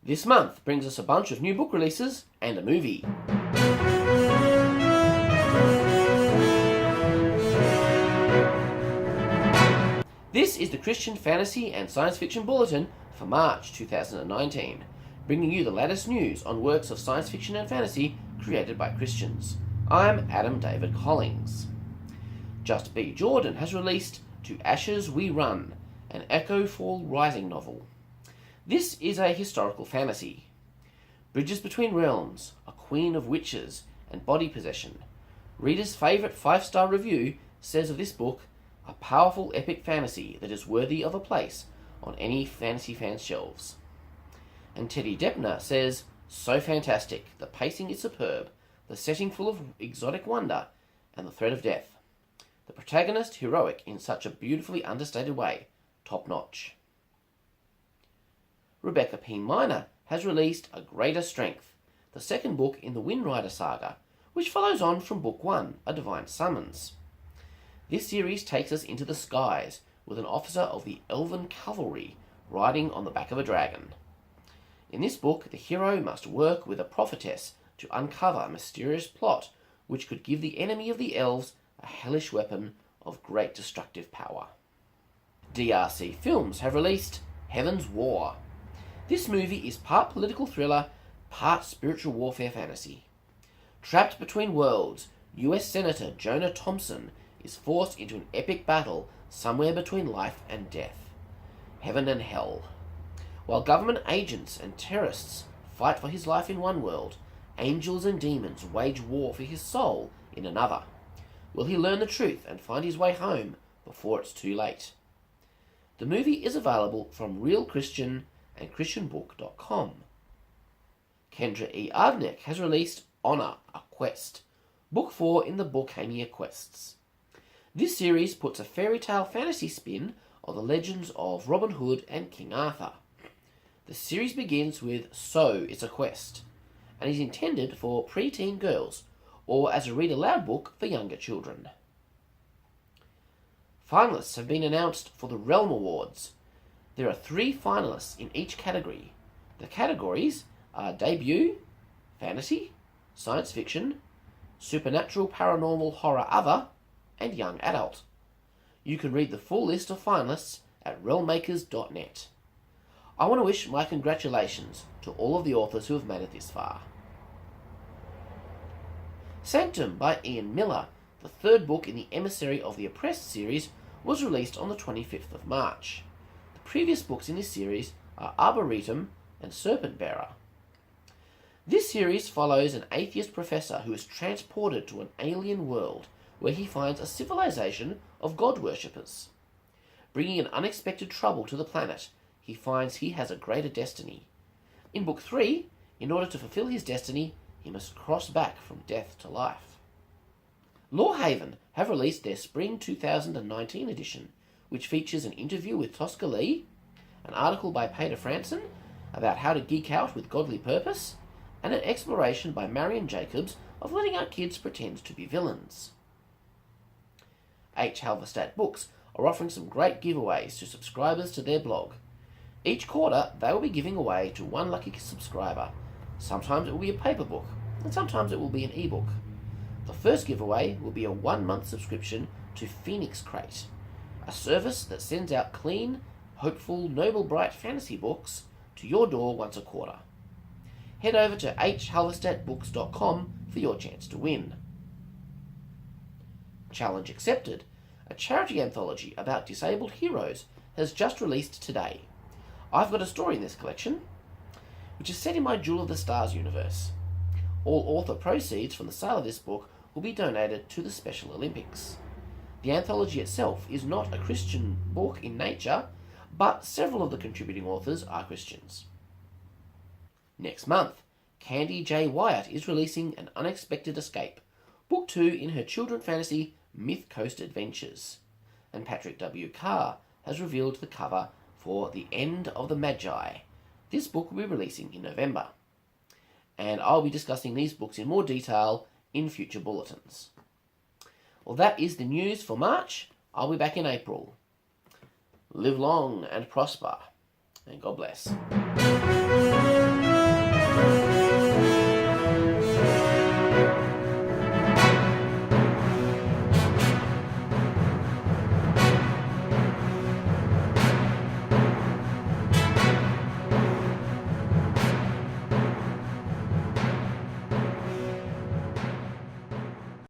This month brings us a bunch of new book releases and a movie. This is the Christian Fantasy and Science Fiction Bulletin for March 2019, bringing you the latest news on works of science fiction and fantasy created by Christians. I'm Adam David Collings. Just B. Jordan has released To Ashes We Run, an Echo Fall Rising novel. This is a historical fantasy. Bridges between realms, a queen of witches, and body possession. Reader's favourite 5-star review says of this book, a powerful epic fantasy that is worthy of a place on any fantasy fan's shelves. And Teddy Deppner says, so fantastic, the pacing is superb, the setting full of exotic wonder, and the threat of death. The protagonist heroic in such a beautifully understated way, top notch. Rebecca P. Minor has released A Greater Strength, the second book in the Windrider saga, which follows on from Book 1, A Divine Summons. This series takes us into the skies with an officer of the Elven Cavalry riding on the back of a dragon. In this book, the hero must work with a prophetess to uncover a mysterious plot which could give the enemy of the elves a hellish weapon of great destructive power. DRC Films have released Heaven's War. This movie is part political thriller, part spiritual warfare fantasy. Trapped between worlds, US Senator Jonah Thompson is forced into an epic battle somewhere between life and death, heaven and hell. While government agents and terrorists fight for his life in one world, angels and demons wage war for his soul in another. Will he learn the truth and find his way home before it's too late? The movie is available from Real Christian and ChristianBook.com. Kendra E. Ardnek has released Honor, a Quest, Book 4 in the Borkamia Quests. This series puts a fairy tale fantasy spin on the legends of Robin Hood and King Arthur. The series begins with So It's a Quest, and is intended for pre-teen girls, or as a read-aloud book for younger children. Finalists have been announced for the Realm Awards. There are 3 finalists in each category. The categories are Debut, Fantasy, Science Fiction, Supernatural Paranormal Horror Other, and Young Adult. You can read the full list of finalists at realmmakers.net. I want to wish my congratulations to all of the authors who have made it this far. Sanctum by Ian Miller, the third book in the Emissary of the Oppressed series, was released on the 25th of March. The previous books in this series are Arboretum and Serpent Bearer. This series follows an atheist professor who is transported to an alien world where he finds a civilization of god worshippers. Bringing an unexpected trouble to the planet, he finds he has a greater destiny. In Book 3, in order to fulfill his destiny, he must cross back from death to life. Lorehaven have released their Spring 2019 edition, which features an interview with Tosca Lee, an article by Peter Franson about how to geek out with godly purpose, and an exploration by Marion Jacobs of letting our kids pretend to be villains. H. Halverstadt Books are offering some great giveaways to subscribers to their blog. Each quarter, they will be giving away to one lucky subscriber. Sometimes it will be a paper book, and sometimes it will be an ebook. The first giveaway will be a 1-month subscription to Phoenix Crate, a service that sends out clean, hopeful, noble, bright fantasy books to your door once a quarter. Head over to hhalverstadtbooks.com for your chance to win. Challenge Accepted, a charity anthology about disabled heroes, has just released today. I've got a story in this collection, which is set in my Jewel of the Stars universe. All author proceeds from the sale of this book will be donated to the Special Olympics. The anthology itself is not a Christian book in nature, but several of the contributing authors are Christians. Next month, Candy J. Wyatt is releasing An Unexpected Escape, Book 2 in her children fantasy Myth Coast Adventures. And Patrick W. Carr has revealed the cover for The End of the Magi. This book will be releasing in November. And I'll be discussing these books in more detail in future bulletins. Well, that is the news for March. I'll be back in April. Live long and prosper, and God bless.